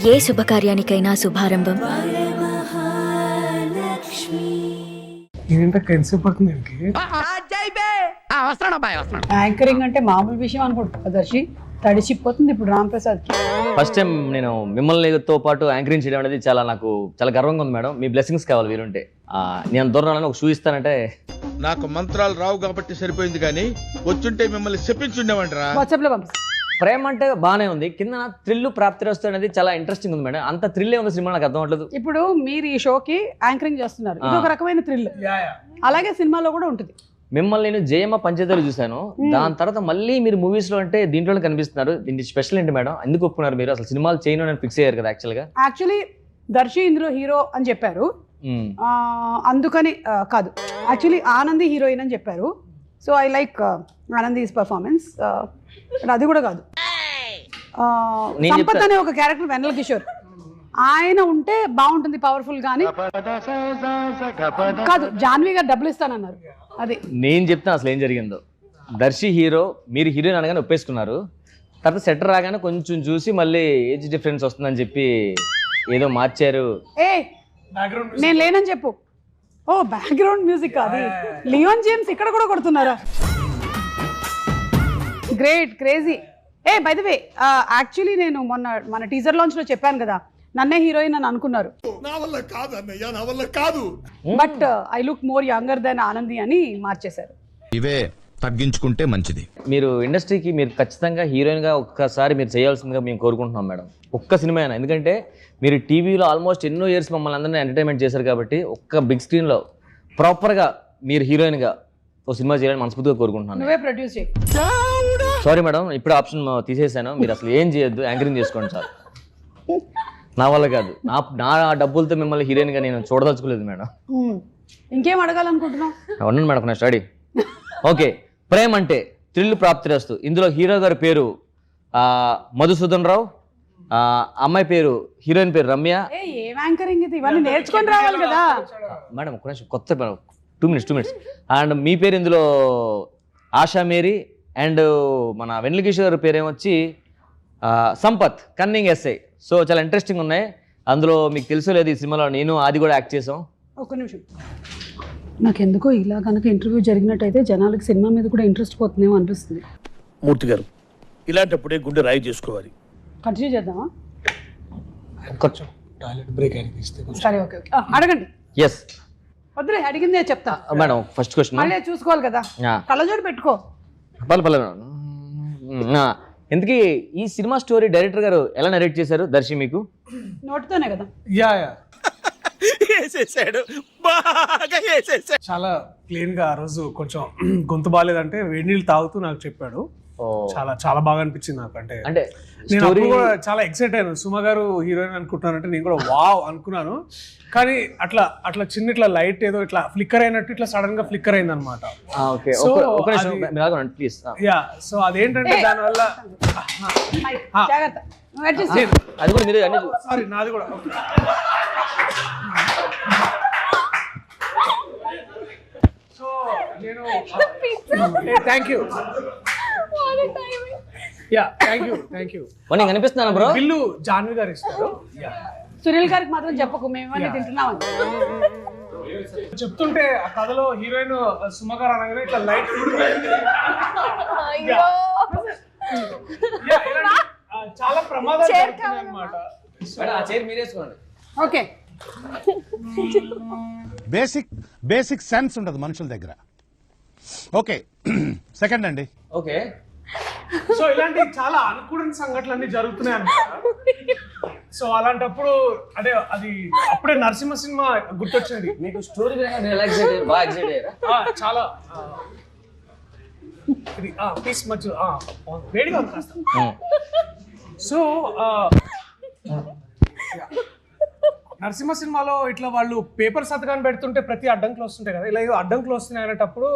ఏ శుభకార్యానికైనా శుభారంభం. Anchoring అంటే మామూలు విషయం అనుకుంటా దర్శి, తడిచిపోతుంది ఇప్పుడు రామ్ ప్రసాద్ కి. ఫస్ట్ టైం నేను మిమ్మల్నితో పాటు యాంకరింగ్ చేయడం అనేది నాకు చాలా గర్వంగా ఉంది మేడం. మీ బ్లెస్సింగ్స్ కావాలి వీరుంటే. నేను దూరం ఒక షూ ఇస్తానంటే. నాకు మంత్రాలు రావు కాబట్టి సరిపోయింది, కానీ వచ్చుంటే మిమ్మల్ని చెప్పించుండేవంటరా. వాట్సాప్ లో పంపిస్తా. ప్రేమ అంటే బాగానే ఉంది, కింద థ్రిల్ ప్రాప్తి అనేది చాలా ఇంట్రెస్టింగ్ ఉంది మేడం. అంత థ్రిల్లే ఉంది సినిమా, నాకు అర్థం అవ్వట్లేదు. ఇప్పుడు మీరు ఈ షోకి యాంకరింగ్ చేస్తున్నారు, ఇది ఒక రకమైన థ్రిల్. అలాగే సినిమాలో కూడా ఉంటుంది. మిమ్మల్ని నేను జయమ్మ పంచదార చూశాను, దాని తర్వాత మళ్ళీ మీరు మూవీస్ లో అంటే దీంట్లో కనిపిస్తున్నారు. దీనికి స్పెషల్ ఏంటి మేడం? ఎందుకు ఒప్పుకున్నారు మీరు? అసలు సినిమాలు చేయను అని ఫిక్స్ అయ్యారు కదా యాక్చువల్లీ దర్శి ఇందులో హీరో అని చెప్పారు, అందుకని కాదు, యాక్చువల్లీ ఆనంది హీరోయిన్ అని చెప్పారు. So I like Anandi's performance. అది కూడా కాదు, సంపత్ అనే ఒక క్యారెక్టర్ వెన్నెల కిషోర్, ఆయన ఉంటే బాగుంటుంది, పవర్ఫుల్ గానీ కాదు. జాన్వీ గారు డబ్బులు ఇస్తానన్నారు. అది నేను చెప్తాను అసలు ఏం జరిగిందో. దర్శి హీరో, మీరు హీరోయిన్ అనగానే ఒప్పేసుకున్నారు. తర్వాత సెటర్ రాగానే కొంచెం చూసి మళ్ళీ ఏజ్ డిఫరెన్స్ వస్తుందని చెప్పి ఏదో మార్చారు. నేను లేనని చెప్పు. ఓ బ్యాక్గ్రౌండ్ మ్యూజిక్ అది. లియోన్ జేమ్స్ ఇక్కడ కూడా కొడుతున్నారా? Great, crazy. By the way, actually నేను మన టీజర్ లాంచ్ లో చెప్పాను కదా, నన్నే హీరోయిన్ అని అనుకున్నారు. But I look more younger than Anandi అని మార్చేశారు. ఇవే తగ్గించుకుంటే మంచిది. మీరు ఇండస్ట్రీకి మీరు ఖచ్చితంగా హీరోయిన్ గా ఒక్కసారి మీరు చేయాల్సిందిగా మేము కోరుకుంటున్నాం మేడం. ఒక్క సినిమా అయినా, ఎందుకంటే మీరు టీవీలో ఆల్మోస్ట్ ఎన్నో ఇయర్స్ మమ్మల్ని అందరినీ ఎంటర్టైన్మెంట్ చేశారు కాబట్టి ఒక్క బిగ్ స్క్రీన్ లో ప్రాపర్ గా మీరు హీరోయిన్ గా ఒక సినిమా చేయాలని మనస్ఫూర్తిగా కోరుకుంటున్నాను. నువ్వే ప్రొడ్యూస్ చేయి. సారీ మేడం, ఇప్పుడు ఆప్షన్ తీసేసాను. మీరు అసలు ఏం చేయొద్దు, యాంకరింగ్ చేసుకోండి సార్. నా వల్ల కాదు, నా డబ్బులతో మిమ్మల్ని హీరోయిన్ గా నేను చూడదలుచుకోలేదు మేడం. ఇంకేం అడగాలనుకుంటున్నావు? ఉన్నాను మేడం, నేను స్టడీ. ఓకే, ప్రేమ అంటే థ్రిల్ ప్రాప్తిరస్తు. ఇందులో హీరో గారి పేరు మధుసూదన్ రావు, అమ్మాయి పేరు, హీరోయిన్ పేరు రమ్య. ఏం యాంకరింగ్ ఇది? ఇవన్నీ నేర్చుకొని రావాలి కదా మేడం. ఒక నిమిషం, కొత్త 2 minutes. అండ్ మీ పేరు ఇందులో ఆశా మేరీ, అండ్ మన వెన్నెల కిషోర్ గారి పేరు ఏమొచ్చి సంపత్, కన్నింగ్ ఎస్ఐ. సో చాలా ఇంట్రెస్టింగ్ ఉన్నాయి. అందులో మీకు తెలుసో లేదు, ఈ సినిమాలో నేను అది కూడా యాక్ట్ చేసాం. ఒక నిమిషం, నాకెందుకో ఇలా కనుక ఇంటర్వ్యూ జరిగినట్టయితే జనాలకి సినిమా మీద కూడా ఇంట్రెస్ట్ పోతుందేమో అనిపిస్తుంది. మూర్తి గారు, ఇలాంటప్పుడే గుండె రాయి చేసుకోవాలి. కంటిన్యూ చేద్దామా? కొంచెం టాయిలెట్ బ్రేక్ అయినది ఇస్తే సరే, ఓకే ఓకే, అడగండి. ఎస్ వద్దులే, అడిగిందే చెప్తా మేడం. ఫస్ట్ క్వశ్చన్ మళ్ళీ చూసుకోవాలి కదా, కళ్ళజోడు పెట్టుకో. ఎందుకు ఈ సినిమా స్టోరీ డైరెక్టర్ గారు ఎలా నరేట్ చేశారు దర్శి మీకు? నోటితోనే కదా. చాలా క్లీన్ గా. ఆ రోజు కొంచెం గొంతు బాగాలేదంటే వేడి నీళ్ళు తాగుతూ నాకు చెప్పాడు. చాలా చాలా బాగా అనిపించింది నాకు. అంటే నేను అప్పుడు కూడా చాలా ఎక్సైట్ అయ్యాను. సుమ గారు హీరోయిన్ అనుకుంటున్నానంటే నేను కూడా వావ్ అనుకున్నాను. కానీ అట్లా చిన్న ఇట్లా లైట్ ఏదో ఇట్లా ఫ్లిక్కర్ అయినట్టు ఇట్లా సడన్ గా ఫ్లిక్కర్ అయింది అనమాట. సో అదేంటంటే దానివల్ల సారీ నాది కూడా. సో నేను థ్యాంక్ యూ. Thank you. కనిపిస్తున్నాను బ్రో. బిల్లు జాన్వి గారు ఇస్తారు. సునీల్ గారికి మాత్రం చెప్పకు, మేమేమన్నా తింటున్నామని. చెప్తుంటే ఆ కథలో హీరోయిన్ సుమ గారు అనగానే ఇట్లా లైట్ చాలా ప్రమాదాలు అన్నమాట. ఓకే, బేసిక్ సెన్స్ ఉండదు మనుషుల దగ్గర. ఓకే, సెకండ్ అండి. ఓకే, సో ఇలాంటి చాలా అనుకూడని సంఘటనలు జరుగుతున్నాయి అన్నమాట. సో అలాంటప్పుడు అదే అది అప్పుడే నరసింహ సినిమా గుర్తొచ్చింది. మీకు స్టోరీ చాలా పీస్ మధ్య వేడిగా ఉంది కాస్త. సో నరసింహ సినిమాలో ఇట్లా వాళ్ళు పేపర్ సంతకాన్ని పెడుతుంటే ప్రతి అడ్డంకులు వస్తుంటాయి కదా, ఇలా అడ్డంకులు వస్తున్నాయి అనేటప్పుడు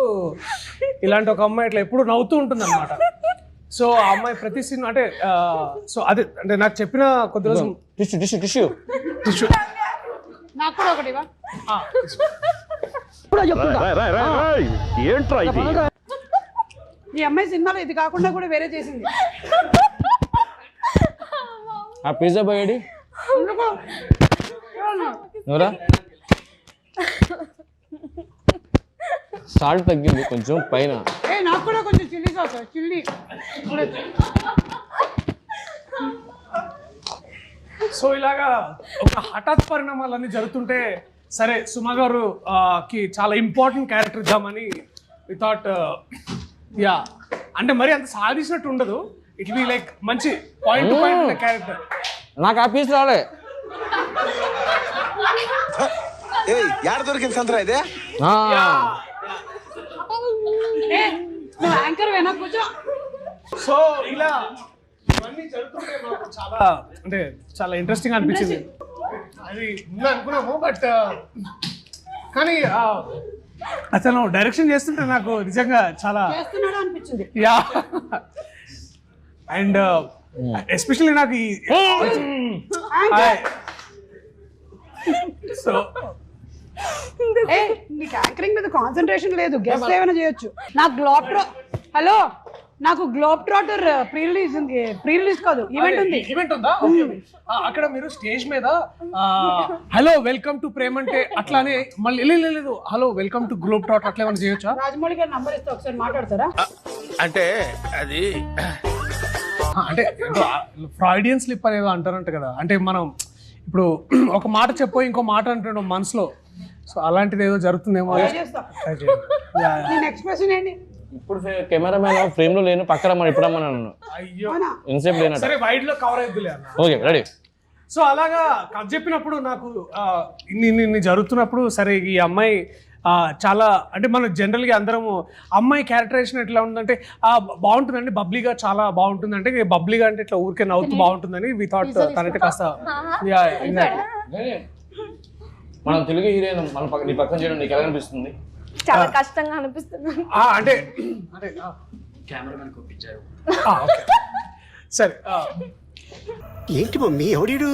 ఇలాంటి ఒక అమ్మాయి ఇట్లా ఎప్పుడు నవ్వుతూ ఉంటుంది అనమాట. సో ఆ అమ్మాయి ప్రతి సినిమా అంటే సో అదే అంటే నాకు చెప్పిన కొద్ది రోజు టిష్యూ నాకు కూడా ఒకటి ఈ అమ్మాయి సినిమాలో ఇది కాకుండా కూడా వేరే చేసింది. ఆ పిజ్జా బాయ్ నువ్వురా సాల్ట్ తగ్గింది కొంచెం పైన. నాకు కూడా కొంచెం చిల్లీ సాస్ చిల్లీ. సో ఇలాగా ఒక హఠాత్ పరిణామాలన్నీ జరుగుతుంటే సరే సుమ గారు కి చాలా ఇంపార్టెంట్ క్యారెక్టర్ ఇద్దామని వి థాట్ యా అంటే మరి అంత సాధించినట్టు ఉండదు, ఇట్ బి లైక్ మంచి పాయింట్ టు పాయింట్ ఉన్న క్యారెక్టర్. నాకు ఆ పీస్ రాలే. యాడ దొరికింది సంతరా ఇదే? నువ్వు యాంకర్ వెనక కూర్చో. సో ఇలా ఇవన్నీ జరుగుతుంటే మాకు చాలా అంటే చాలా ఇంట్రెస్టింగ్ అనిపించింది. అది ముందు అనుకున్నాము బట్ కానీ అతను డైరెక్షన్ చేస్తుంటే నాకు నిజంగా చాలా చేస్తున్నాడు అనిపించింది. యా అండ్ ఎస్పెషల్లీ నాకు ఈ సో నీకు యాంకరింగ్ మీద కాన్సన్ట్రేషన్ లేదు, గెస్ట్ ఏమైనా చేయొచ్చు. నాకు గ్లోబ్ ట్రాటర్ ప్రీ రిలీజ్ కాదు ఈవెంట్ ఉంది. ఈవెంట్ ఉందా? అక్కడ మీరు స్టేజ్ మీద హలో వెల్కమ్ టు ప్రేమ్ అంటే అట్లానే మళ్ళీ లేదు hello welcome to globe trotter అట్లా ఏమైనా చేయొచ్చా? రాజమౌళి గారి నంబర్ ఇస్తే ఒకసారి మాట్లాడతారా? అంటే అది అంటే ఫ్రాయిడియన్ స్లిప్ అనేది అంటారంట కదా, అంటే మనం ఇప్పుడు ఒక మాట చెప్పో ఇంకో మాట అంటున్నాం మనసులో, సో అలాంటిది ఏదో జరుగుతుందేమో. నేను ఎక్స్ప్రెషన్ ఏంటి? ఇప్పుడు కెమెరామెన్ ఫ్రేమ్ లో లేను, పక్కన రమ్మని ఇప్పుడు రమ్మని అన్నాను. అయ్యో ఎంతసేపు లేనట్టు. సరే వైడ్ లో కవర్ అయిద్దిలే అన్న. Okay ready. సో అలాగా కథ చెప్పినప్పుడు నాకు ఇన్ని జరుగుతున్నప్పుడు సరే ఈ అమ్మాయి చాలా అంటే మనం జనరల్గా అందరము అమ్మాయి క్యారెక్టరైజేషన్ ఎట్లా ఉందంటే బాగుంటుందండి, బబ్లీగా చాలా బాగుంటుంది. అంటే బబ్లీగా అంటే ఇట్లా ఊరికే నవ్వుతూ బాగుంటుందని వి థాట్ తనైతే కాస్త మనం తెలుగు హీరోయిన్ మన నీ పక్కన చేయడం నీకు ఎలా అనిపిస్తుంది? చాలా కష్టంగా అనిపిస్తుంది. అంటే కెమెరామెన్ కొప్పించారు. సరే ఏంటి మమ్మీ ఎవడీడు?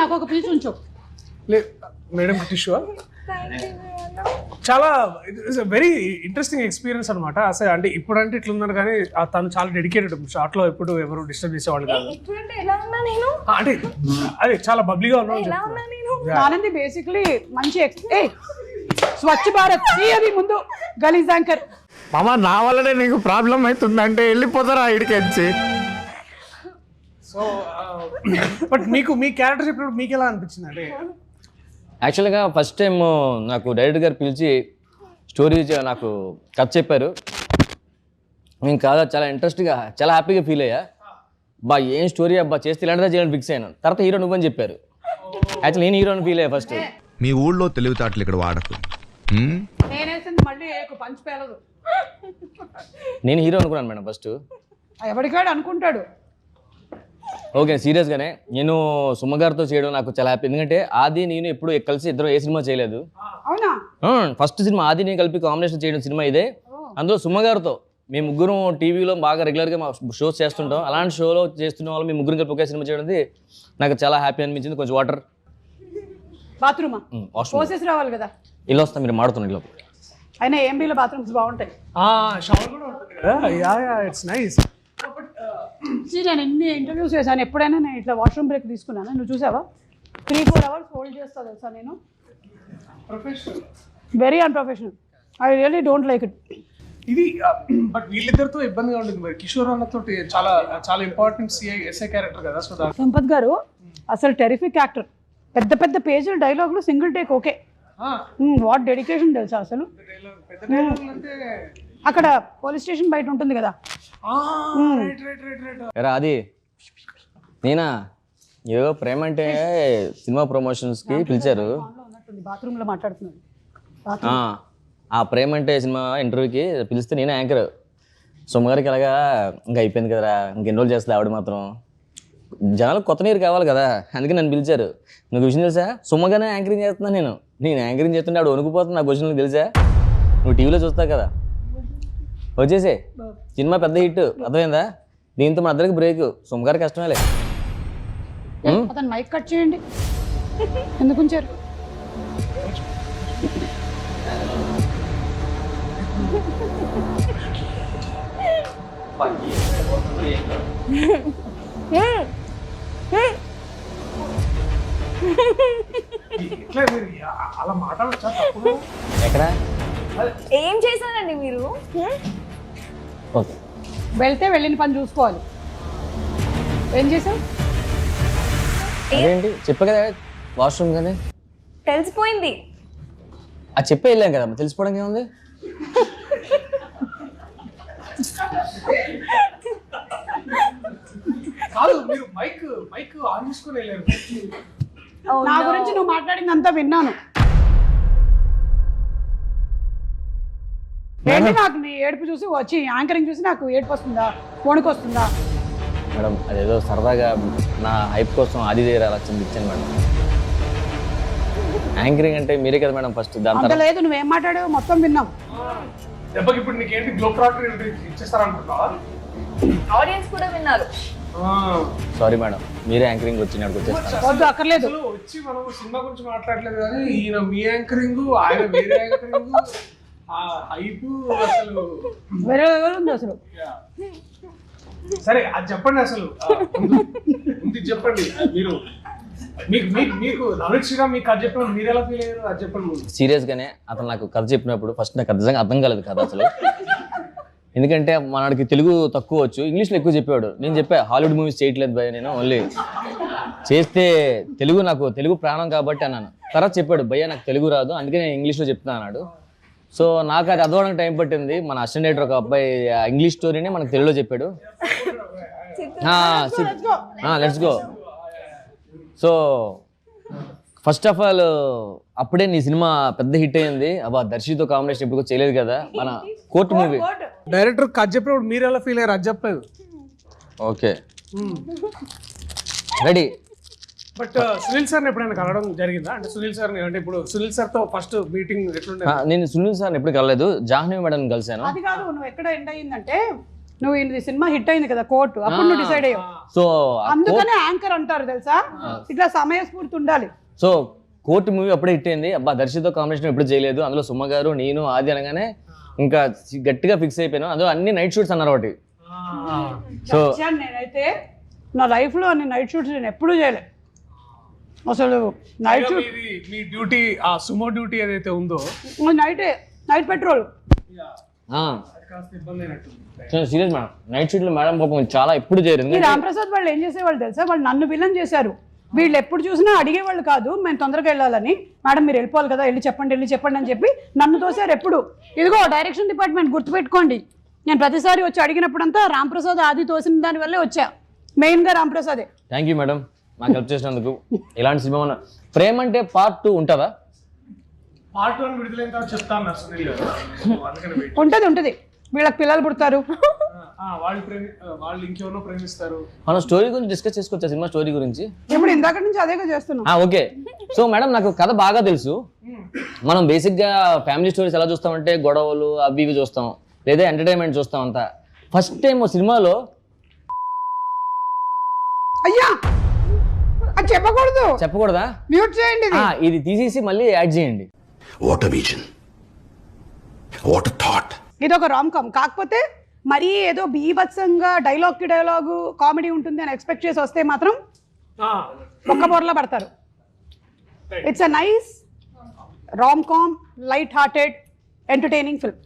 నాకు ఒక పీస్ ఉంచు. మేడం టిష్యూ చాలా వెరీ ఇంట్రెస్టింగ్ ఎక్స్పీరియన్స్ అనమాట. అసలు అంటే ఇప్పుడంటే ఇట్లా ఉన్నారు కానీ తను చాలా డెడికేటెడ్. షార్ట్ లో ఎప్పుడు ఎవరు డిస్టర్బ్ చేసేవాళ్ళు కాదు. అంటే అదే చాలా బబ్లీగా ఉన్నాను. ఆనంది బేసిక్లీ మంచి స్వచ్ఛ భారత్ అది ముందు గలీజ్ యాంకర్. మామ నా వల్లనే నీకు ప్రాబ్లం అవుతుందంటే వెళ్ళిపోతారా ఇడికి వచ్చి. సో బట్ మీ క్యారెక్టర్ చెప్పినప్పుడు మీకు ఎలా అనిపించింది? అంటే యాక్చువల్గా ఫస్ట్ టైం నాకు డైరెక్టర్ గారు పిలిచి స్టోరీ నాకు కథ చెప్పారు. నేను కాదా చాలా ఇంట్రెస్ట్గా చాలా హ్యాపీగా ఫీల్ అయ్యా. బా ఏం స్టోరీ అబ్బా చేస్తే ఇలాంటిదా చేయాలని ఫిక్స్ అయ్యాను. తర్వాత హీరో నువ్వని చెప్పారు. యాక్చువల్లీ నేను హీరోని ఫీల్ అయ్యా ఫస్ట్. మీ ఊళ్ళో తెలివితేటలు ఇక్కడ వాడకు. నేను హీరో అనుకున్నాను మేడం ఫస్ట్. ఎవరికాడు అనుకుంటాడు. ఓకే సీరియస్గానే నేను సుమ గారితో చేయడం నాకు చాలా హ్యాపీ. ఎందుకంటే ఆది నేను ఎప్పుడు కలిసి ఇద్దరు ఏ సినిమా చేయలేదు. అవునా? ఫస్ట్ సినిమా ఆది నేను కలిపి కాంబినేషన్ చేయడం సినిమా ఇదే. అందులో సుమ గారితో మేము ముగ్గురు టీవీలో బాగా రెగ్యులర్గా మా షోస్ చేస్తుంటాం. అలాంటి షోలో చేస్తున్న వాళ్ళు మేము ముగ్గురు కలిపి ఒకే సినిమా చేయడం నాకు చాలా హ్యాపీ అనిపించింది. కొంచెం వాటర్ బాత్రూమా పోసేసి రావాలి కదా. ఇల్లు వస్తాం మీరు మాడుతున్న లోపల. అయినా ఏంబీలో బాత్రూమ్స్ బాగుంటాయి. షవర్ కూడా ఉంటుంది కదా. Yeah it's nice. నేను ఎన్ని ఇంటర్వ్యూస్ చేశాను, ఎప్పుడైనా నేను ఇట్లా వాష్రూమ్ బ్రేక్ తీసుకున్నాను. నువ్వు చూసావా? 3-4 hours హోల్డ్ చేస్తా తెలుసా నేను. Very unprofessional. I really don't like it. ఇది బట్ వీళ్ళిద్దరితో ఇబ్బందిగా ఉంటుంది మరి. కిషోర్ అన్నతో చాలా చాలా ఇంపార్టెంట్ ఎస్ఐ క్యారెక్టర్ కదా. సో సంపత్ గారు అసలు టెరిఫిక్ యాక్టర్. పెద్ద పెద్ద పేజీల డైలాగులు single take okay. What dedication తెలుసా అసలు. అక్కడ పోలీస్ స్టేషన్ బయట ఉంటుంది కదా. అది నేనా ఏదో ప్రేమ అంటే సినిమా ప్రమోషన్స్కి పిలిచారు. బాత్రూమ్ లో మాట్లాడుతున్నాడు. ఆ ప్రేమ అంటే సినిమా ఇంటర్వ్యూకి పిలిస్తే నేనే యాంకర్. సుమగారికి ఎలాగా ఇంకా అయిపోయింది కదరా, ఇంకెన్ని రోజులు చేస్తుంది ఆవిడ మాత్రం. జనాలకు కొత్త నీరు కావాలి కదా, అందుకే నన్ను పిలిచారు. నీకు విషయం తెలుసా? సుమగానే యాంకరింగ్ చేస్తున్నాను నేను యాంకరింగ్ చేస్తుంటే ఆవిడ వణుకుపోతుంది. నాకు క్వశ్చన్ తెలుసా? నువ్వు టీవీలో చూస్తావు కదా. వచ్చేసే సినిమా పెద్ద హిట్, అర్థమైందా? దీంతో మన అందరికి బ్రేక్. సుమగారి కష్టమేలే. అతను మైక్ కట్ చేయండి. ఎందుకు ఉంచారు? ఇట్లా మీరు అలా మాట్లాడచ్చా తప్పుడు? ఎక్కడ ఏం చేశారండి మీరు? ఓకే వెళ్తే వెళ్ళిన పని చూసుకోవాలి. ఏం చేసావు? అదేంటి చెప్పే కదా వాష్రూమ్ కానీ తెలిసిపోయింది. అది చెప్పే వెళ్ళాం కదా తెలిసిపోవడానికి ఏముంది. కాదు మీరు మైక్ ఆన్ చేసుకుని వెళ్ళారు. నా గురించి నువ్వు మాట్లాడింది అంతా విన్నాను. ఏంటి నాకు నీ ఏడుపు చూసి వచ్చి యాంకరింగ్ చూసి నాకు ఏడుపు వస్తుందా, వణుకు వస్తుందా? మేడం అదేదో సరదాగా నా హైప్ కోసం అది దగ్గర అలా ఇచ్చాను మేడం. యాంకరింగ్ అంటే మీరే కదా మేడం ఫస్ట్, దాని అంత తర్వాత లేదు, నువ్వేం మాట్లాడావు మొత్తం విన్నాం. దెబ్బకి ఇప్పుడు నీకేంటి గ్లో ట్రాక్టర్ ఇచ్చేస్తారనుకుంటావా? ఆడియన్స్ కూడా విన్నారు. సారీ మేడం, మీరే యాంకరింగ్ వచ్చి నాకు వచ్చేస్తాను. వద్దు, అక్కర్లేదు. అసలు వచ్చి మనం సినిమా గురించి మాట్లాడలేదు కానీ ఈయన మీ యాంకరింగ్, ఆయన వేరే యాంకరింగ్, ఆ హైప్ అసలు వేరే ఎవరు ఉంది అసలు? సరే అది చెప్పండి అసలు. ముందు చెప్పండి మీరు, మీకు నవీన్ శ్రీరామ్ మీకు కథ చెప్పినప్పుడు మీరు ఎలా ఫీల్ అయ్యారు అది చెప్పండి ముందు. సీరియస్గానే అతను నాకు కథ చెప్పినప్పుడు ఫస్ట్ నాకు నిజంగా అర్థం కాలేదు కథ అసలు. ఎందుకంటే మనకి తెలుగు తక్కువ వచ్చు, ఇంగ్లీష్లో ఎక్కువ చెప్పేవాడు. నేను చెప్పా హాలీవుడ్ మూవీస్ చేయట్లేదు భయ్య, నేను ఓన్లీ చేస్తే నాకు తెలుగు ప్రాణం కాబట్టి అన్నాను. తర్వాత చెప్పాడు భయ్య నాకు తెలుగు రాదు అందుకే నేను ఇంగ్లీష్లో చెప్తాను అన్నాడు. సో నాకు అది అర్థవడానికి టైం పట్టింది. మన అసిస్టెంట్ డైరెక్టర్ ఒక అబ్బాయి ఇంగ్లీష్ స్టోరీని మనకు తెలుగులో చెప్పాడు. Let's go. So first of all అప్పుడే నీ సినిమా పెద్ద హిట్ అయింది. అబ్బా దర్శితో కాంబినేషన్ ఇప్పుడు చేయలేదు కదా, మన కోర్టు మూవీ. డైరెక్టర్ కథ చెప్పినప్పుడు మీరు ఎలా ఫీల్ అయ్యారు అది చెప్పలేదు. Okay ready. బట్ సునీల్ సార్ని ఎప్పుడైనా కలవడం జరిగిందా? అంటే సునీల్ సార్ని అంటే ఇప్పుడు సునీల్ సార్తో ఫస్ట్ మీటింగ్ ఎట్లుండే? నేను సునీల్ సార్ని ఎప్పుడు కలలేదు, జాహ్నవి మేడం కలిసాను. అది కాదు, నువ్వు ఎక్కడ ఎండ్ అయ్యిందంటే నువ్వు ఈ సినిమా హిట్ అయింది కదా కోర్టు, అప్పుడు నువ్వు డిసైడ్ అయ్యావు. సో అందుకనే యాంకర్ అంటారు తెలుసా, ఇట్లా సమయస్ఫూర్తి ఉండాలి. సో కోర్టు మూవీ అప్పుడే హిట్ అయింది. అబ్బా దర్శితో కాంబినేషన్ ఎప్పుడు చేయలేదు, అందులో సుమ గారు నేను ఆది అనగానే ఇంకా గట్టిగా ఫిక్స్ అయిపోయాను. అందులో అన్ని నైట్ షూట్స్ అన్నారు ఒకటి. సో నేనైతే నా లైఫ్ లో అన్ని నైట్ షూట్స్ నేను ఎప్పుడూ చేయలేదు అసలు. నైట్ షూట్ మీ డ్యూటీ, ఆ సుమో డ్యూటీ ఏదైతే ఉందో night petrol serious madam, night shoot లో మేడం పాపం చాలా ఎప్పుడు చేరింది. ఈ రాంప్రసాద్ వాళ్ళు ఏం చేసేవాళ్ళు తెలుసా, వాళ్ళు నన్ను విలన్ చేశారు. వీళ్ళు ఎప్పుడు చూసినా అడిగేవాళ్ళు కాదు, మేము తొందరగా వెళ్ళాలని. మేడం మీరు వెళ్ళిపోవాలి కదా, వెళ్ళి చెప్పండి అని చెప్పి నన్ను తోసారు ఎప్పుడు. ఇదిగో డైరెక్షన్ డిపార్ట్మెంట్ గుర్తుపెట్టుకోండి, నేను ప్రతిసారి వచ్చి అడిగినప్పుడంతా రాంప్రసాద్ ఆది తోసిన దాని వల్లే వచ్చా, మెయిన్ గా రాంప్రసాదే. థ్యాంక్ యూ మేడం నాకు హెల్ప్ చేసినందుకు. ఇలాంటి సినిమా ఉన్న ప్రేమ అంటే పార్ట్ 2 ఉంటుందా? పార్ట్ 1 విడుదలైన తర్వాత చెప్తాను సునీల్ గారు. ఉంటది. వీళ్ళకి పిల్లలు పుడతారు, వాళ్ళు ఇంకెవరో ప్రేమిస్తారు. మనం స్టోరీ గురించి డిస్కస్ చేసుకోవచ్చా, సినిమా స్టోరీ గురించి? ఇప్పుడు ఇందాక నుంచి అదేగా చేస్తున్నాం. ఓకే. సో మేడం నాకు కథ బాగా తెలుసు. మనం బేసిక్గా ఫ్యామిలీ స్టోరీస్ ఎలా చూస్తామంటే గొడవలు అవి ఇవి చూస్తాం, లేదా ఎంటర్టైన్మెంట్ చూస్తాం అంతా. ఫస్ట్ టైం సినిమాలో అయ్యా అది చెప్పకూడదా? మ్యూట్ చేయండి. ఇది తీసేసి మళ్ళీ యాడ్ చేయండి. What a vision, what a thought. ఇది ఒక రామ్ కామ్, కాకపోతే మరీ ఏదో బీభత్సంగా డైలాగ్కి డైలాగు కామెడీ ఉంటుంది అని ఎక్స్పెక్ట్ చేసి వస్తే మాత్రం ఒక్క బోర్లా పడతారు. It's a nice rom com, light hearted, entertaining film.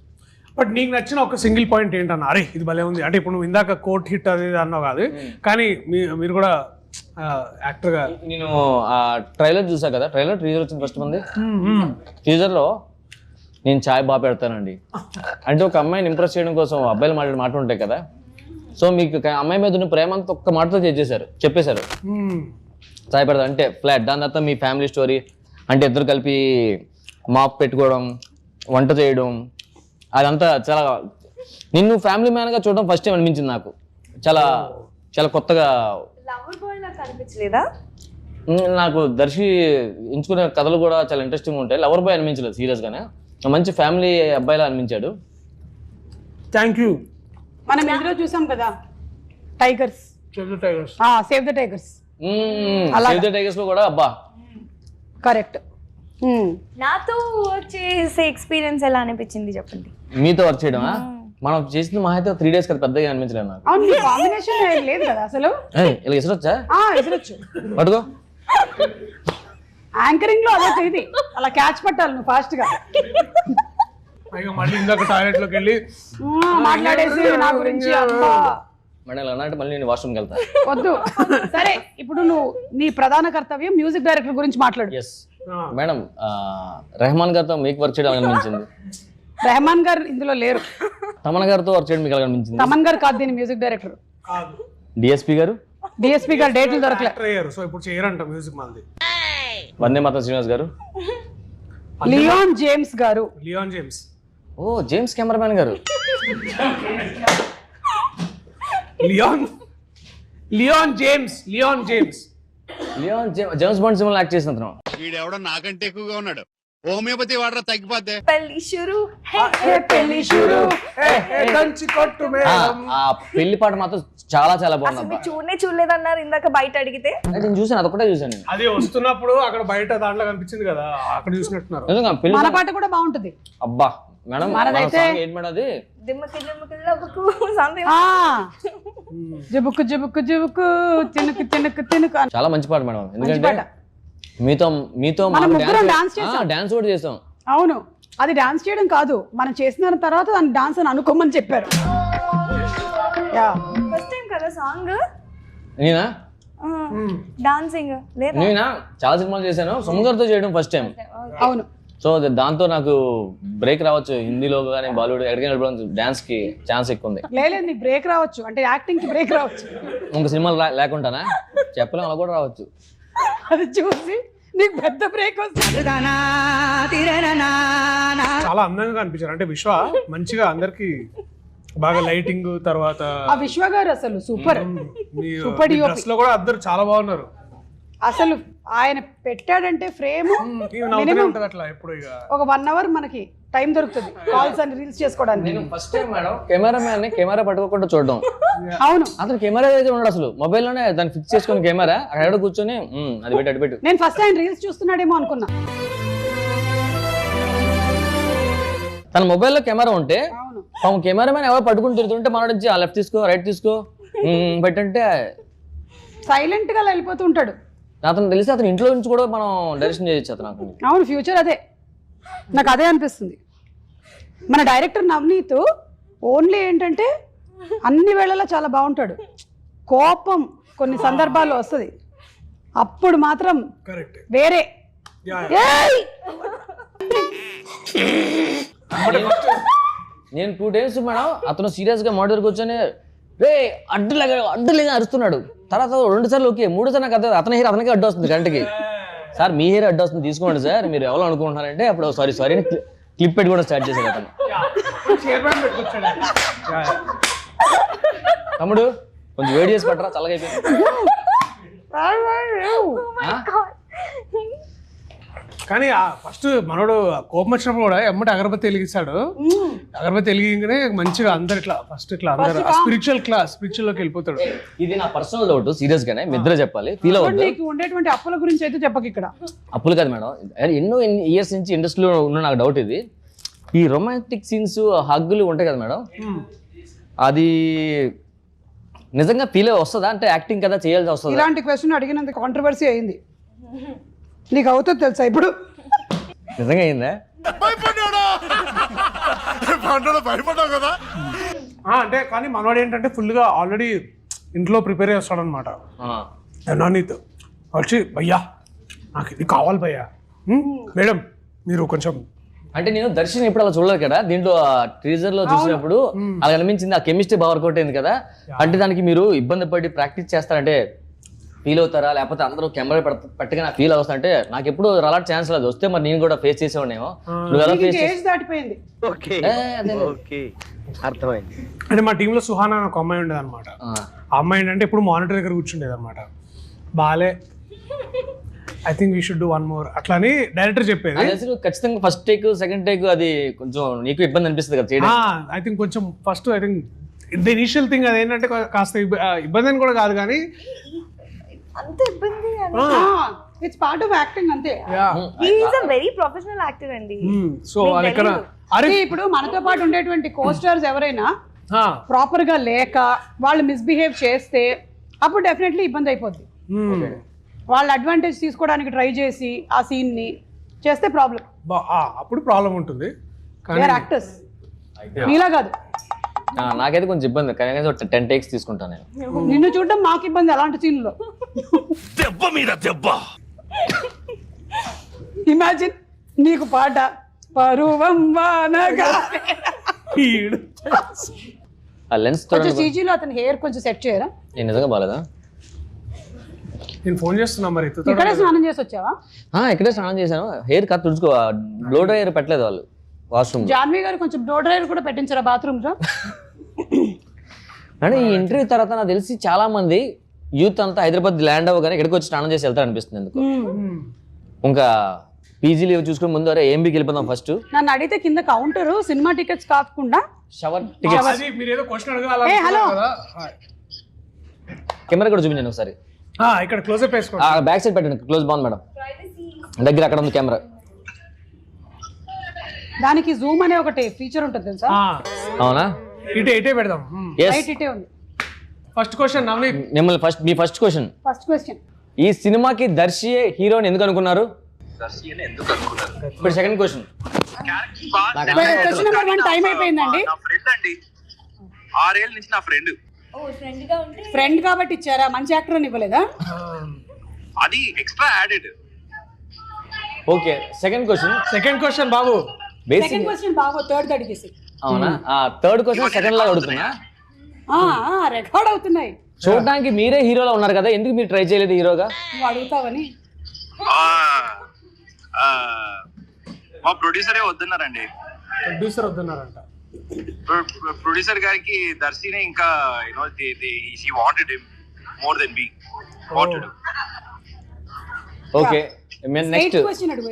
But నీకు నచ్చిన ఒక సింగిల్ పాయింట్ ఏంటన్నా, అరే ఇది భలే ఉంది అంటే? ఇప్పుడు నువ్వు ఇందాక కోర్ట్ హిట్ అది అన్నావు కాదు, కానీ మీరు కూడా యాక్టర్గా. నేను ట్రైలర్ చూసా కదా, టీజర్ వచ్చింది ఫస్ట్ మంది. టీజర్లో నేను చాయ్ బాగా పెడతానండి అంటే ఒక అమ్మాయిని ఇంప్రెస్ చేయడం కోసం అబ్బాయిలు మాట ఉంటాయి కదా. సో మీకు అమ్మాయి మీద ఉన్న ప్రేమ అంతా ఒక్క మాటతో చెప్పేశారు చాయ్ పెడతా అంటే ఫ్లాట్. దాని తర్వాత మీ ఫ్యామిలీ స్టోరీ అంటే ఇద్దరు కలిపి మాప్ పెట్టుకోవడం, వంట చేయడం, అదంతా చాలా నిన్ను ఫ్యామిలీ మ్యాన్గా చూడడం ఫస్ట్ టైం అనిపించింది నాకు. చాలా చాలా కొత్తగా. లవర్ బాయ్ నాకు అనిపించలేదా? నాకు దర్శి ఎంచుకునే కథలు కూడా చాలా ఇంట్రెస్టింగ్ ఉంటాయి. లవర్ బాయ్ అనిపించలేదు సీరియస్గానే, మంచి ఫ్యామిలీ అబ్బాయిలా అనిపించాడు. Thank you. మనం ఇందులో చూసాం కదా tigers, save the tigers. Save the tigers లో కూడా అబ్బా కరెక్ట్. నాతో వర్క్ చేసే ఎక్స్పీరియన్స్ ఎలా అనిపించింది చెప్పండి. మీతో వర్క్ చేయడమా? మనం చేసిన మా అయితే 3 days కదా, పెద్దగా అనిపించలేదు నాకు. అవును, కాంబినేషన్ లేదు కదా అసలు. ఇలా ఇసరొచ్చా? ఇసరొచ్చు. పట్టుకో. యాంకరింగ్ లో అదే ఇది అలా క్యాచ్ పట్టాలి నువ్వు ఫాస్ట్ గా ఇక మళ్ళీ ఇందాక టాయిలెట్ లోకి వెళ్ళి మాట్లాడేసి నా గురించి అబ్బా మేడం ఇలా అన్నట్టు మళ్ళీ నేను వాష్రూమ్కి వెళ్తా. వద్దు. సరే ఇప్పుడు నువ్వు నీ ప్రధాన కర్తవ్యం మ్యూజిక్ డైరెక్టర్ గురించి మాట్లాడు. ఎస్ మేడం, రెహమాన్ గారితో మీకు వర్క్ చేయడం అనిపించింది. రెహమాన్ గారు ఇందులో లేరు. తమన్ గారితో వర్క్ చేయడం మీకు అనిపించింది. తమన్ గారు కాదు దీని మ్యూజిక్ డైరెక్టర్. డిఎస్పీ గారు డేట్లు దొరకలే. సో ఇప్పుడు చేయరంట మ్యూజిక్ మంది. వందే మాత్రం శ్రీనివాస్ గారు. లియోన్ జేమ్స్ గారు. Leon James. ఓ జేమ్స్ కెమెరామ్యాన్ గారు. లియోన్ జేమ్స్ జేమ్స్ బాండ్ సినిమాలో యాక్ట్ చేసిన అతను. వీడెవడో నాకంటే ఎక్కువగా ఉన్నాడు. హోమియోపతి వాడరా తగ్గిపోతే. పెళ్లి షురు పెళ్లి షురు ఆ పెళ్లి పాట మాత్రం చాలా చాలా బాగుంది. అసలు మీరు చూడలేదన్నారు ఇందాక బయట అడిగితే. నేను చూసాను, అదొకటే చూసాను నేను. అది వస్తున్నప్పుడు అక్కడ బయట దాంట్లో కనిపించింది కదా, అక్కడ చూసినట్టున్నారు. నిజంగా పెళ్లి మన పాట కూడా బాగుంటుంది. అబ్బా మేడం, మనదైతే ఏంటి మేడం అది? దిమ్మకి దిమ్మకి సంథింగ్. జుబుకు జుబుకు జుబుకు తినుకు తినుకు తినుకు. చాలా మంచి పాట మేడం, ఎందుకంటే మీతో డాన్స్ కూడా చేసాం. అవును, అది డాన్స్ చేయడం కాదు, మనం చేసిన తర్వాత దాన్ని డాన్స్ అని అనుకోమని చెప్పారు. ఫస్ట్ టైం కదా సాంగ్. నేనా డాన్సింగ్ లేదా? నేనా చాలా సినిమాలు చేశాను, సముద్రంతో చేయడం ఫస్ట్ టైం. అవును. సో దాంతో నాకు బ్రేక్ రావచ్చు, హిందీలో కానీ బాలీవుడ్ ఎక్కడికైనా వెళ్ళడం డాన్స్ కి ఛాన్స్ ఎక్కువ ఉంది. లేదు నీకు బ్రేక్ రావచ్చు, అంటే యాక్టింగ్ కి బ్రేక్ రావచ్చు. ఇంక సినిమాలు లేకుండానా చెప్పలేం, అలా కూడా రావచ్చు. అది చూసి నీకు పెద్ద బ్రేక్ వస్తుంది. చాలా అందంగా అనిపించారు. అంటే విశ్వ మంచిగా అందరికి బాగా లైటింగ్ తర్వాత ఆ విశ్వ గారు అసలు సూపర్. సూపర్ డ్రెస్ లో కూడా అందరు చాలా బాగున్నారు. అసలు ఆయన పెట్టాడంటే ఫ్రేమ్ అట్లా ఎప్పుడు ఒక 1 hour మనకి టైం దొరుకుతుంది కాల్స్ అని రీల్స్ చేసుకోవడానికి. నేను ఫస్ట్ టైం మేడం కెమెరామ్యాన్ ని కెమెరా పట్టుకోకుండా చూడడం. అవును, అతను కెమెరా దగ్గర ఉన్నాడు, అసలు మొబైల్ లోనే దాన్ని ఫిక్స్ చేసుకుని కెమెరా అక్కడ కూర్చొని అది పెట్టి అటు పెట్టు. నేను ఫస్ట్ ఆయన రీల్స్ చూస్తున్నాడేమో అనుకున్నా. తన మొబైల్లో కెమెరా ఉంటే కెమెరామ్యాన్ ఎవరు పట్టుకుని తిరుగుతుంటే మన నుంచి లెఫ్ట్ తీసుకో రైట్ తీసుకో పెట్టంటే సైలెంట్ గా వెళ్ళిపోతూ ఉంటాడు. అతను తెలిసి అతను ఇంట్లో నుంచి కూడా మనం డైరెక్షన్ చేయొచ్చు అతను. అవును, ఫ్యూచర్ అదే, నాకు అదే అనిపిస్తుంది. మన డైరెక్టర్ నవనీత్ ఓన్లీ ఏంటంటే అన్ని వేళలా చాలా బాగుంటాడు. కోపం కొన్ని సందర్భాల్లో వస్తుంది, అప్పుడు మాత్రం వేరే. నేను 2 days మేడం అతను సీరియస్ గా మాట్లాడుకు కూర్చొని రే అడ్డులేగా అరుస్తున్నాడు. తర్వాత 2 సార్లు ఓకే, 3 సార్లు నాకు అతని హెయిర్ అతనికి అడ్డు వస్తుంది గంటకి. సార్ మీ హెయిర్ అడ్డు వస్తుంది తీసుకోండి సార్, మీరు ఎవరు అనుకుంటున్నారంటే అప్పుడు సారీ క్లిప్ పెట్టి కూడా స్టార్ట్ చేశాడు అతను. తమ్ముడు కొంచెం వేడి చేసి పట్టరా, చల్లగా అయిపోయింది. కానీ ఫస్ట్ మనోడు కోపం వచ్చినప్పుడు కూడా ఎమ్మటి అగరబత్తి వెలిగిస్తాడు. అగరబత్తి వెలిగిగానే మంచిగా అందరు ఇట్లా ఫస్ట్ ఇట్లా అందరు స్పిరిచువల్ లోకి వెళ్ళిపోతాడు. ఇది నా పర్సనల్ డౌట్, సీరియస్ గానే నిద్ర చెప్పాలి, ఫీల్ అవుతుంది. నీకు ఉండేటువంటి అప్పుల గురించి అయితే చెప్పక ఇక్కడ. అప్పులు కాదు మేడం, ఎన్నో ఇయర్స్ నుంచి ఇండస్ట్రీలో ఉన్న నాకు డౌట్ ఇది. ఈ రొమాంటిక్ సీన్స్ హగ్గులు ఉంటాయి కదా మేడం, అది నిజంగా ఫీల్ వస్తుందా? అంటే యాక్టింగ్ కదా చేయాల్సి వస్తుంది. ఇలాంటి క్వశ్చన్ అడిగినంత కాంట్రవర్సీ అయింది. నీకు అవుతుంది తెలుసా ఇప్పుడు? నిజంగా అయిందా? అంటే కానీ మనవాడు ఏంటంటే ఫుల్ గా ఆల్రెడీ ఇంట్లో ప్రిపేర్ చేస్తాడు అనమాట. నవనీత్ వచ్చి భయ్యా నాకు ఇది కావాలి భయ్యా, మేడం మీరు కొంచెం. అంటే నేను దర్శనం ఎప్పుడు అలా చూడలేదు కదా, దీంట్లో టీజర్ లో చూసినప్పుడు అలా అనిపించింది, ఆ కెమిస్ట్రీ బాగా వర్కౌట్ అయింది కదా. అంటే దానికి మీరు ఇబ్బంది పడి ప్రాక్టీస్ చేస్తారంటే ఫీల్ అవుతారా, లేకపోతే అందరూ కెమెరా పట్టుగా ఫీల్ అవుతా? అంటే నాకు ఎప్పుడు అలాంటి ఛాన్స్ లేదు, వస్తే మరి నేను కూడా ఫేస్ చేసేవాడినేమో. నువ్వు ఎలా ఫేస్ దాటిపోయింది? అర్థమైంది. అంటే మా టీంలో సుహానా అని ఒక అమ్మాయి ఉండేది అనమాట. ఆ అమ్మాయి ఏంటంటే ఇప్పుడు మానిటర్ దగ్గర కూర్చుండేది అనమాట. బాలే I think we should do 1 more అట్లా అని డైరెక్టర్ చెప్పేది. ఖచ్చితంగా ఫస్ట్ టేక్ సెకండ్ టేక్ అది కొంచెం నీకు ఇబ్బంది అనిపిస్తుంది కదా చేయడం. ఐ థింక్ కొంచెం first I think the initial thing అది ఏంటంటే కాస్త ఇబ్బంది అని కూడా కాదు కానీ అంత ఇబ్బంది. ఇట్స్ పార్ట్ ఆఫ్ యాక్టింగ్ అంతే. He is a very professional actor అండి. సో అక్కడ ఇప్పుడు మనతో పాటు ఉండేటువంటి కోస్టార్స్ ఎవరైనా ప్రాపర్ గా లేక వాళ్ళు మిస్బిహేవ్ చేస్తే అప్పుడు డెఫినెట్లీ ఇబ్బంది అయిపోద్ది. వాళ్ళ అడ్వాంటేజ్ తీసుకోవడానికి ట్రై చేసి ఆ సీన్ని చేస్తే ప్రాబ్లం. అప్పుడు ప్రాబ్లం ఉంటుంది. దే ఆర్ యాక్టర్స్, నీలా కాదు. నాకైతే కొంచెం ఇబ్బంది, కానీ 10 takes తీసుకుంటాను నేను. నిన్ను చూడడం మాకు ఇబ్బంది అలాంటి సీన్లో. దెబ్బ మీద దెబ్బ. ఇమాజిన్ నీకు పాట పరువం వానగా. ఆ లెన్స్ కొంచెం CG లో అతని హెయిర్ కొంచెం సెట్ చేయరా? నేను నిజంగా బాలేదా? నేను ఫోన్ చేస్తున్నా మరి. ఇక్కడే స్నానం చేసి వచ్చావా? ఇక్కడే స్నానం చేశాను. హెయిర్ కట్ తుడుచుకో, బ్లో డ్రైయర్ పెట్టలేదు వాళ్ళు వాష్రూమ్. జాన్వి గారు కొంచెం బ్లో డ్రైయర్ కూడా పెట్టించారా బాత్రూమ్ లో? అంటే ఈ ఇంటర్వ్యూ తర్వాత నాకు తెలిసి చాలా మంది యూత్ అంతా హైదరాబాద్ ల్యాండ్ అవ్వగానే ఇక్కడికి వచ్చి స్నానం చేసి వెళ్తారు అనిపిస్తుంది ఎందుకు. ఇంకా పీజీలు చూసుకుని ముందు అరే ఏంబీకి వెళ్ళిపోదాం ఫస్ట్. నన్ను అడిగితే కింద కౌంటర్ సినిమా టికెట్స్ కాకుండా షవర్ టికెట్స్. మీరు ఏదో క్వశ్చన్ అడగాలి. హలో, కెమెరా కూడా చూపించండి ఒకసారి. ఇక్కడ క్లోజ్ అప్ వేసుకోండి. బ్యాక్ సైడ్ పెట్టండి, క్లోజ్ బాగుంది మేడం. దగ్గర అక్కడ ఉంది కెమెరా. దానికి జూమ్ అనే ఒకటి ఫీచర్ ఉంటుంది తెలుసా? అవునా? ఇటే పెడదాం. రైట్ ఇటే ఉంది. ఫస్ట్ క్వశ్చన్ నవనీత్, మిమ్మల్ని మీ ఫస్ట్ క్వశ్చన్. ఈ సినిమాకి దర్శియే హీరోని ఎందుకు అనుకున్నారు? ఇప్పుడు second question. Question number 1 time అయిపోయిందండి. నా ఫ్రెండ్ అండి, 6 ఏళ్ళ నుంచి నా ఫ్రెండ్. ఫ్రెండ్ కాబట్టి ఇచ్చారా? మంచి యాక్టర్ అని ఇవ్వలేదా? అది extra added. Okay, second question బాబు. సెకండ్ క్వశ్చన్ బాగా థర్డ్ అడిగేసి. అవునా? థర్డ్ క్వశ్చన్ సెకండ్ లాగా అడుగుతున్నా. రికార్డ్ అవుతున్నాయి. చూడడానికి మీరే హీరోలా ఉన్నారు కదా, ఎందుకు మీరు ట్రై చేయలేదు హీరోగా? నువ్వు అడుగుతావని. మా ప్రొడ్యూసరే వద్దన్నారండి. ప్రొడ్యూసర్ గారికి దర్శిని ఇంకా she wanted him more than we wanted. Okay, next question అడుగు.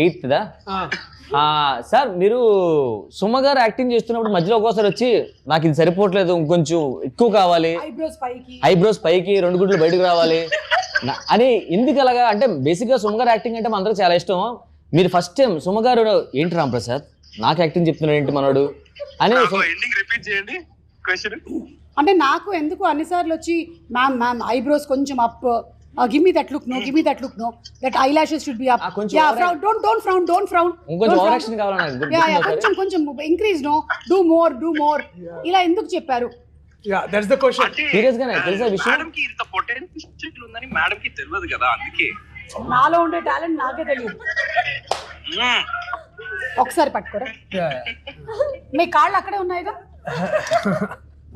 8th దా? సార్ మీరు సుమ గారు యాక్టింగ్ చేస్తున్నప్పుడు మధ్యలో ఒక్కోసారి వచ్చి నాకు ఇది సరిపోవట్లేదు, ఇంకొంచెం ఎక్కువ కావాలి, ఐబ్రోస్ పైకి 2 గుడ్లు బయటకు రావాలి అని ఎందుకు అలాగా? అంటే బేసిక్గా సుమ గారు యాక్టింగ్ అంటే అందరికి చాలా ఇష్టం. మీరు ఫస్ట్ టైం సుమ గారు ఏంటి రామ్ ప్రసాద్ నాకు యాక్టింగ్ చెప్తున్నాడు ఏంటి మనోడు అని ఎండింగ్ రిపీట్ చేయండి క్వశ్చన్. అంటే నాకు ఎందుకు అన్నిసార్లు వచ్చి మ్యామ్ ఐబ్రోస్ కొంచెం up, give me that look no, give me that look no, that eyelashes should be up, yeah frown, don't frown, కొంచెం ఓవర్ యాక్షన్ కావాలి నాకు. yeah కొంచెం increase no, do more ఇలా ఎందుకు చెప్పారు? that's the question. సీరియస్ గానే తెలుసా విషయం? మేడం కి ఇంత పొటెన్షియల్ ఉందని మేడం కి తెలియదు కదా, అందుకే. నాలో ఉండే టాలెంట్ నాకే తెలియదు. ఒకసారి పట్టుకోరా. మీ కాళ్ళు అక్కడే ఉన్నాయిగా.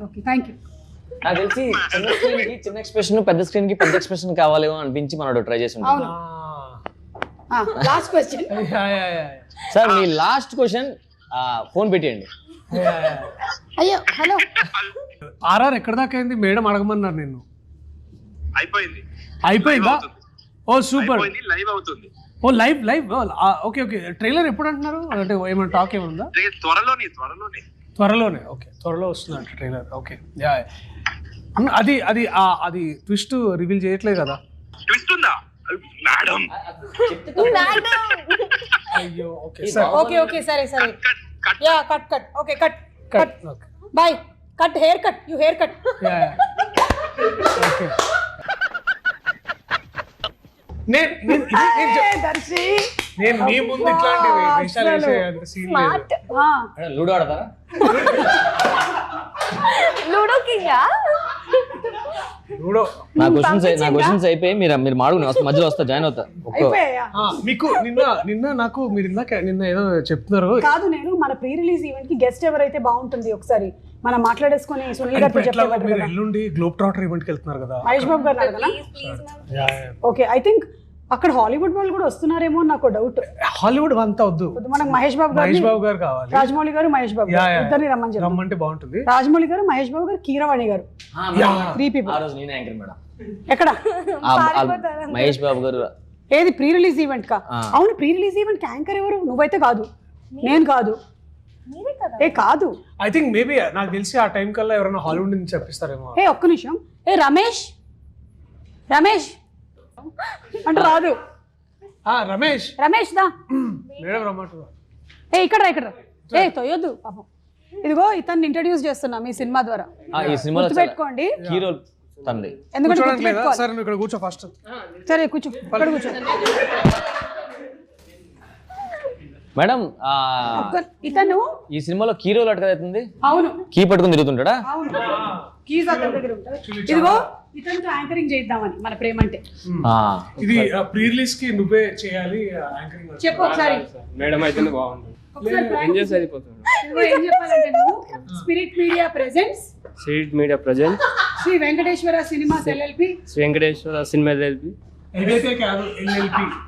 Okay, thank you. నాకు తెలిసి చిన్న స్క్రీన్ కి చిన్న ఎక్స్ప్రెషన్, పెద్ద స్క్రీన్ కి పెద్ద ఎక్స్ప్రెషన్ కావాలేమో అనిపించి మనోడు ట్రై చేసి ఉంటాడు. Last question. సార్ మీ లాస్ట్ క్వశ్చన్ ఫోన్ పెట్టేయండి. అయ్యో హలో. ఆర్ఆర్ ఎక్కడ దాకా అయింది? మేడం అడగమన్నారు నిన్ను. అయిపోయిందా? ఓ సూపర్. లైవ్ అవుతుంది. ఓ లైవ్. ఓకే. ట్రైలర్ ఎప్పుడు అంటున్నారు? అంటే ఏమైనా టాక్ ఏముందా? త్వరలోనే. ఓకే, త్వరలో వస్తుందంట ట్రైలర్. Okay, yeah. అది ట్విస్ట్ రివీల్ చేయట్లేదు కదా? ట్విస్ట్ ఉందా మేడం? అయ్యో. ఓకే సరే yeah cut okay cut by cut hair cut you hair cut. Okay. నేను మీ ముందు ఇట్లాంటివి విషయాలు వేసేంత సీన్ లేదు. లూడో ఆడతారా? లూడో కింగా? నా క్వశ్చన్స్ అయిపోయి మీరు మాడు మధ్యలో వస్తా, జాయిన్ అవుతా. మీకు నిన్న నాకు మీరు నిన్న ఏదో చెప్తున్నారు కాదు. నేను మన ప్రీ రిలీజ్ ఈవెంట్ కి గెస్ట్ ఎవరైతే బాగుంటుంది ఒకసారి మనం మాట్లాడేసుకొని సునీల్ గారితో చెప్పేవారు కదా. ఎల్లుండి గ్లోబ్ ట్రాటర్ ఈవెంట్ కి వెళ్తున్నారు కదా, మహేష్ బాబు గారు కదా? ఓకే, ఐ థింక్ అక్కడ హాలీవుడ్ వాళ్ళు కూడా వస్తున్నారేమో నాకు డౌట్. హాలీవుడ్ అంతా వద్దు, మనకు మహేష్ బాబు గారు కావాలి. రాజమౌళి గారు, మహేష్ బాబు ఇద్దరిని రమ్మంటే బాగుంటుంది. రాజమౌళి గారు, మహేష్ బాబు గారు, కీరవాణి గారు, 3 people. ఎక్కడ? మహేష్ బాబు గారు. ఏది ప్రీ రిలీజ్ ఈవెంట్ కా? అవును, ప్రీ రిలీజ్ ఈవెంట్ యాంకర్ ఎవరు? నువ్వైతే కాదు, నేను కాదు. కాదు, ఐ థింక్ మేబీ నాకు తెలిసి ఆ టైం కల్లా ఎవరైనా హాలీవుడ్ నుంచి చెప్పిస్తారేమో. ఒక్క నిమిషం. రమేష్ అంటే రాదు. రమేష్ దా మేడం రమ్మంటారు. ఇక్కడ తొయ్యొద్దు పాపం. ఇదిగో ఇతన్ని ఇంట్రడ్యూస్ చేస్తున్నా మీ సినిమా ద్వారా. ఈ సినిమాలో పెట్టుకోండి. హీరో తండ్రి. ఎందుకంటే కూర్చోడానికి లేదా గుర్తుపెట్టుకోవాలి. సరే నువ్వు ఇక్కడ కూర్చో ఫస్ట్. సరే కూర్చో, ఇక్కడ కూర్చో. మేడం ఇతను ఈ సినిమాలో కీ రోల్ అట్లా అవుతుంది, అవును కీ పట్టుకుని తిరుగుతుంటాడా? అవును కీస్ అతని దగ్గర ఉంటుంది. ఇదిగో ఇతనితో యాంకరింగ్ చేద్దామని మన ప్రేమ అంటే. ఇది ప్రీ రిలీజ్ కి నువ్వే చేయాలి యాంకరింగ్. చెప్పు ఒకసారి. మేడం అయితేనే బాగుంటుంది. ఎంజాయ్ అయిపోతుంది. ఇదిగో ఏం చెప్పాలంటే నువ్వు spirit media presents street media present Shri Venkateswara cinemas LLP Shri Venkateswara cinema LLP ఏదైతే కాదు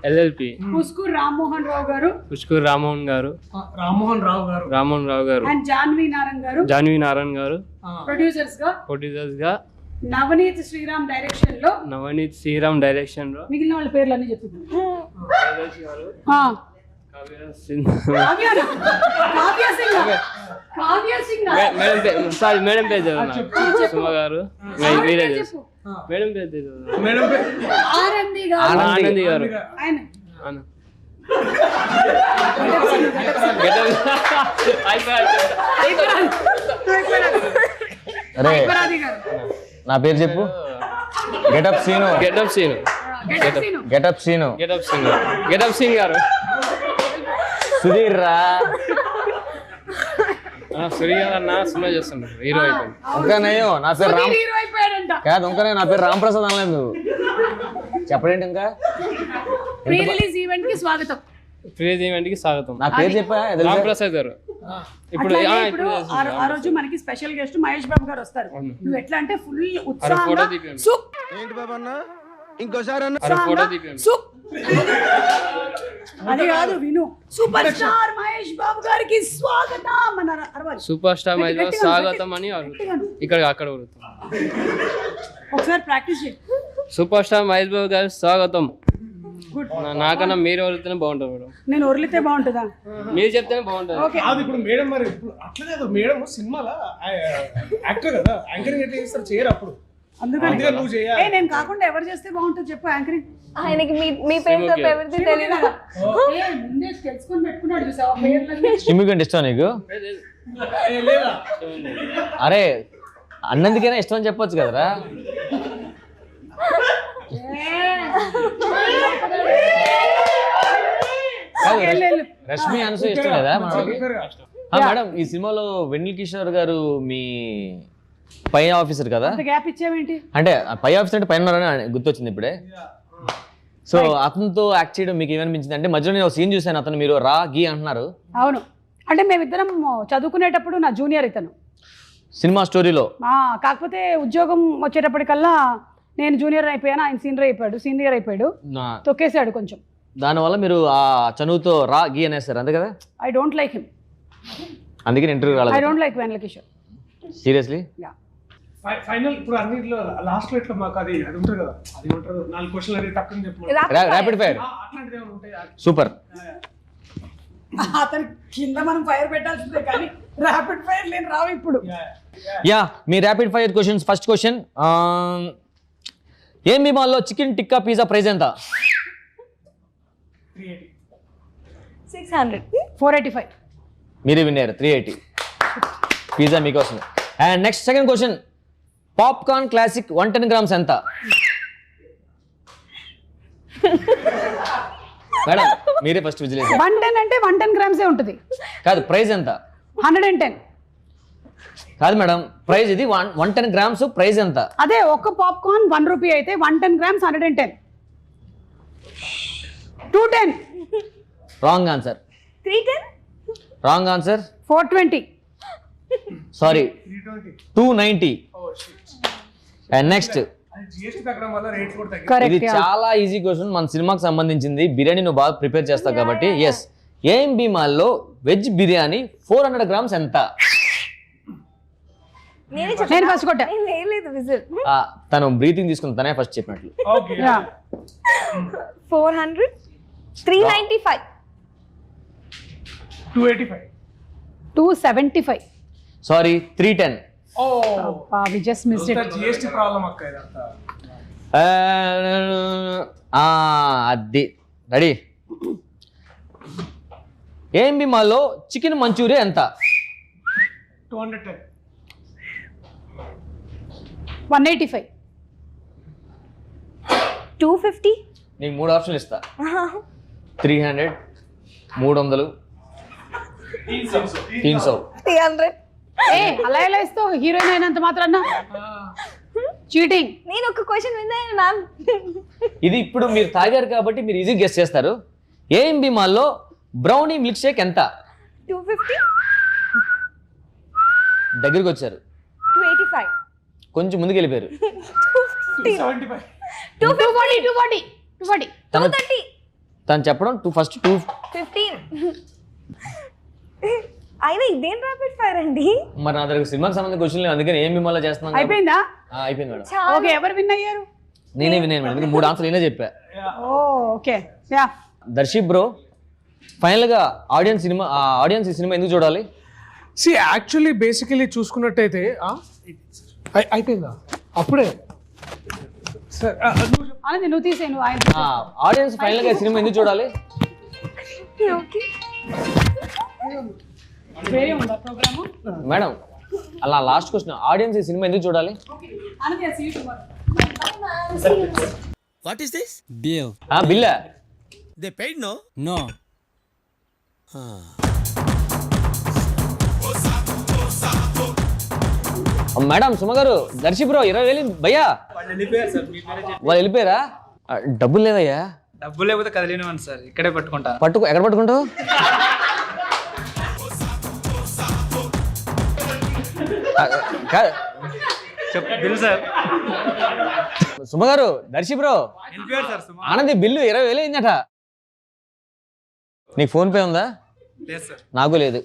ఎల్ఎల్పి పుష్కూర్ రామ్మోహన్ రావు గారు, పుష్కూర్ రామ్మోహన్ గారు, రామ్మోహన్ రావు గారు అండ్ జాన్వీ నారాయణ గారు జాన్వీ నారాయణ గారు ప్రొడ్యూసర్స్ గా, నవనీత్ శ్రీరామ్ డైరెక్షన్ లో, నవనీత్ శ్రీరామ్ డైరెక్షన్ లో, మిగిలిన వాళ్ళ పేర్లు అన్ని చెప్తున్నాను. మేడం పేరు సుమ గారు, మేడం పేరు ఆనంది గారు, అరే నా పేరు చెప్పు. గెటప్ సీను గారు, సుధీర్ రా. సురియా అన్న సినిమా చేస్తున్నారు, హీరో అయిపోయింది. ఇంకా నయ్యో నా పేరు రామ్ కాదు, ఇంకా నా పేరు రామ్ ప్రసాద్ అనలేదు నువ్వు. చెప్పడేంటి ఇంకా? ప్రీ రిలీజ్ ఈవెంట్ కి స్వాగతం. ప్రీజ్ ఈవెంట్ కి స్వాగతం. నా పేరు చెప్పా రామ్ ప్రసాద్ గారు. ఇప్పుడు ఆ రోజు మనకి స్పెషల్ గెస్ట్ మహేష్ బాబు గారు వస్తారు. నువ్వు ఎట్లా అంటే ఫుల్ ఉత్సాహంగా ఫోటో తీపియండి. ఏంటి బాబా అన్న ఇంకోసారి అన్న ఫోటో తీపియండి. అది కాదు విను. సూపర్ స్టార్ మహేష్ బాబు గారికి స్వాగతం అన్నారు. అరవాలి. సూపర్ స్టార్ మహేష్ బాబు స్వాగతం అని ఇక్కడ అక్కడ ఒకసారి ప్రాక్టీస్ చేయి. సూపర్ స్టార్ మహేష్ బాబు గారి స్వాగతం. నాకన్నా మీరు ఎవరితేనే బాగుంటుంది మేడం. నేను ఒరిలితే బాగుంటుందా? మీరు చెప్తేనే బాగుంటుంది. అది ఇప్పుడు మేడం మరి అట్లా లేదు. మేడం సినిమాలో యాక్టర్ కదా, యాంకరింగ్ ఎట్లా చేస్తారు చేయరు అప్పుడు. అందుకని నువ్వు చేయాలి. నేను కాకుండా ఎవరు చేస్తే బాగుంటుంది చెప్పు యాంకరింగ్. ఆయనకి మీ పేరుతో ఎవరిది తెలియదు. ముందే తెలుసుకొని పెట్టుకున్నాడు చూసావా పేర్లన్నీ. చిమ్మికంటే ఇష్టం నీకు? లేదా అరే అన్నందుకైనా ఇష్టం అని చెప్పొచ్చు కదరా. రష్మి అనసూ ఇష్టం లేదా మేడం? ఈ సినిమాలో వెన్నెల కిషోర్ గారు మీ పై ఆఫీసర్ కదా? గ్యాప్ ఇచ్చావేంటి? అంటే పై ఆఫీసర్ అంటే పైన ఉన్నారని గుర్తొచ్చింది ఇప్పుడే. సో అతనితో యాక్ట్ చేయడం మీకు ఏమనిపించింది? అంటే మధ్యలో నేను సీన్ చూసాను, అతను మీరు రా గీ అంటున్నారు. అవును, అంటే మేమిద్దరం చదువుకునేటప్పుడు నా జూనియర్ ఇతను సినిమా స్టోరీలో. కాకపోతే ఉద్యోగం వచ్చేటప్పటికల్లా నేను జూనియర్ అయిపోయాను, ఆయన సీనియర్ అయిపోయాడు, తొక్కేశాడు కొంచెం. దానివల్ల మీరు ఆ చనువుతో రా గీ అనేసారు అంతే కదా? ఐ డోంట్ లైక్ హిమ్, అందుకని ఇంటర్వ్యూ రాలేదు. I don't like Vennela Kishore seriously. Final ఇప్పుడు అన్నిట్లో లాస్ట్ లో ఇట్లా మాకు అది ఉంటుంది కదా, అది ఉంటారు 4 క్వశ్చన్లు అది తక్కువ చెప్పు. ర్యాపిడ్ ఫైర్ అట్లాంటిది ఏమైనా ఉంటాయి? సూపర్. అతను కింద మనం ఫైర్ పెట్టాల్సిందే కానీ ర్యాపిడ్ ఫైర్ లేని రావు ఇప్పుడు. యా మీ rapid fire questions. First question, ఏం మాల్లో చికెన్ టిక్కా పిజ్జా ప్రైస్ ఎంత? 600. 485. మీరే విన్నారు 380. పిజ్జా మీకోసం. And next second question, popcorn classic 110 grams ఎంత? మేడం మీరే ఫస్ట్ విజిల్. 110 అంటే 110 grams ఉంటుంది కాదు, ప్రైస్ ఎంత? 110. కాదు మేడం, ప్రైస్ ఇది 110 grams, ప్రైస్ ఎంత? అదే ఒక్క పాప్కార్న్ 1 రూపీ అయితే 110 grams 110. 210. Wrong answer. 310. Wrong answer. 420. Sorry 290. And next, ఇది చాలా ఈజీ క్వశ్చన్, మన సినిమాకి సంబంధించింది. బిర్యానీ నువ్వు బాగా ప్రిపేర్ చేస్తావు కాబట్టి. ఎస్, ఏఎంబి మాల్లో వెజ్ బిర్యానీ 400 grams ఎంత? నేను ఫస్ట్ కొట్టా. తను బ్రీతింగ్ తీసుకుని తనే ఫస్ట్ చెప్పినట్లు. 400. 395. 285. 275. Sorry 310. we just missed it. GST problem అక్క ఇదంతా. అది రెడీ. ఏఎంబి మాల్లో చికెన్ మంచూరియా ఎంత? 210. 185. 250. నీకు 3 ఆప్షన్లు ఇస్తా. 300, 300, 300. 300. అలా ఎలా ఇస్తావు హీరోయిన్ అయినంత మాత్రాన? చీటింగ్. నేను ఒక క్వశ్చన్ విన్నాను మ్యామ్. ఇది ఇప్పుడు మీరు తాగారు కాబట్టి మీరు ఈజీ గెస్ చేస్తారు. ఏఎంబి మాల్లో బ్రౌనీ మిల్క్ షేక్ ఎంత? 250. దగ్గరికి వచ్చారు, 285. కొంచెం ముందుకు వెళ్ళిపోయారు. 275. 240. తను 230. తను చెప్పడం ఫస్ట్ 15. అయినా ఇదేం ర్యాపిడ్ ఫైర్ అండి? మరి నా దగ్గర సినిమాకి సంబంధించిన క్వశ్చన్ లేదు, అందుకని ఏం మిమ్మల్ని చేస్తున్నాను. అయిపోయిందా? అయిపోయింది మేడం. ఓకే, ఎవరు విన్ అయ్యారు? నేనే విన్నాను మేడం, 3 ఆన్సర్లు నేనే చెప్పా. Okay yeah. దర్శి బ్రో, ఫైనల్గా ఆడియన్స్ ఈ సినిమా ఎందుకు చూడాలి? యాక్చువల్లీ బేసికలీ చూసుకున్నట్టయితే అయిపోయిందా అప్పుడే సార్? ఆనంది నువ్వు తీసేను. ఆయన ఆడియన్స్ ఫైనల్గా ఈ సినిమా ఎందుకు చూడాలి? ఓకే. వేరే ఉందా ప్రోగ్రాము? మేడం అలా లాస్ట్ క్వశ్చన్, ఆడియన్స్ ఈ సినిమా ఎందుకు చూడాలి? ఆనంది ఆ సీట్ వాట్ ఈస్ దిస్? బిల్లా they paid no? No. Madam Suma గారు, దర్శి బ్రో 20,000 భయ్యా. వాళ్ళు వెళ్ళిపోయారా? డబ్బులు లేదయ్యా. డబ్బు లేకపోతే కదిలేనివ్వండి సార్, ఇక్కడే పట్టుకుంటా. ఎక్కడ పట్టుకుంటావు? Bill sir. సుమ గారు, దర్శి బ్రో, ఆనంది బిల్లు 20,000 అయిందట. నీకు ఫోన్ పే ఉందా? లేదు సార్. నాకు లేదు.